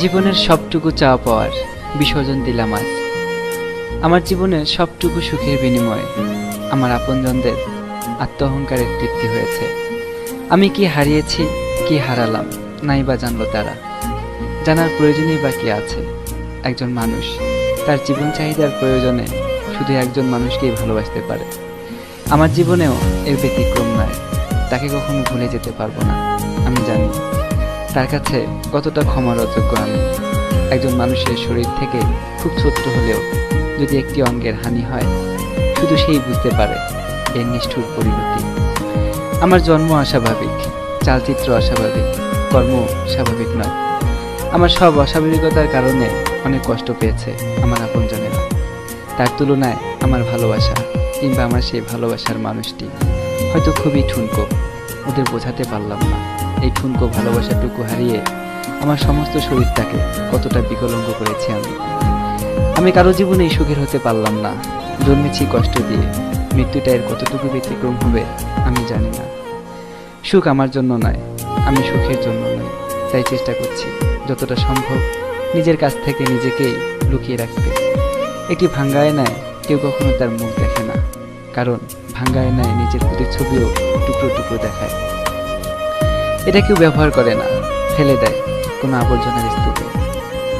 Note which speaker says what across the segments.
Speaker 1: জীবনের সবটুকু চাওয়া পাওয়ার বিসর্জন দিলাম আজ। আমার জীবনের সবটুকু সুখের বিনিময়ে আমার আপনজনদের আত্ম অহংকারের তৃপ্তি হয়েছে। আমি কি হারিয়েছি, কি হারালাম, নাই বা জানলো তারা। জানার প্রয়োজনই বা কি আছে? একজন মানুষ তার জীবন চাহিদার প্রয়োজনে শুধু একজন মানুষকেই ভালোবাসতে পারে। আমার জীবনেও এর ব্যতিক্রম নয়। তাকে কখনো ভুলে যেতে পারবো না। আমি জানি তার কাছে কতটা ক্ষমার অযোগ্য আমি। একজন মানুষের শরীর থেকে খুব ছোট্ট হলেও যদি একটি অঙ্গের হানি হয়, শুধু সেই বুঝতে পারে এর নিষ্ঠুর পরিণতি। আমার জন্ম অস্বাভাবিক, চালচিত্র অস্বাভাবিক, কর্ম স্বাভাবিক নয়। আমার সব অস্বাভাবিকতার কারণে অনেক কষ্ট পেয়েছে আমার আপনজনেরা। তার তুলনায় আমার ভালোবাসা কিংবা আমার সেই ভালোবাসার মানুষটি হয়তো খুবই ঠুনকো। ওদের বোঝাতে পারলাম না এই ঠুনকো ভালোবাসাটুকু হারিয়ে আমার সমস্ত শরীরটাকে কতটা বিকলঙ্গ করেছি আমি। আমি কারো জীবনেই সুখের হতে পারলাম না। জন্মেছি কষ্ট দিয়ে, মৃত্যুটা এর কতটুকু ব্যতিক্রম হবে আমি জানি না। সুখ আমার জন্য নয়, আমি সুখের জন্য নই। তাই চেষ্টা করছি যতটা সম্ভব নিজের কাছ থেকে নিজেকেই লুকিয়ে রাখতে। একটি ভাঙ্গা আয়নায় কেউ কখনো তার মুখ দেখে না, কারণ ভাঙ্গা আয়নায় নিজের প্রতিচ্ছবিও টুকরো টুকরো দেখায়। এটা কেউ ব্যবহার করে না, ফেলে দেয় কোনো আবর্জনার স্তূপে।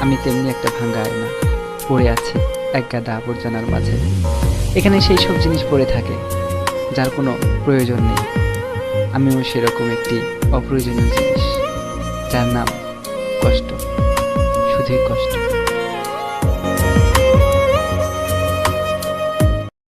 Speaker 1: আমি তেমনি একটা ভাঙ্গা আয়না, পড়ে আছি এক গাদা আবর্জনার মাঝে। এখানে সেই সব জিনিস পড়ে থাকে যার কোনো প্রয়োজন নেই। আমিও সেরকম একটি অপ্রয়োজনীয় জিনিস, যার নাম কষ্ট, শুধুই কষ্ট।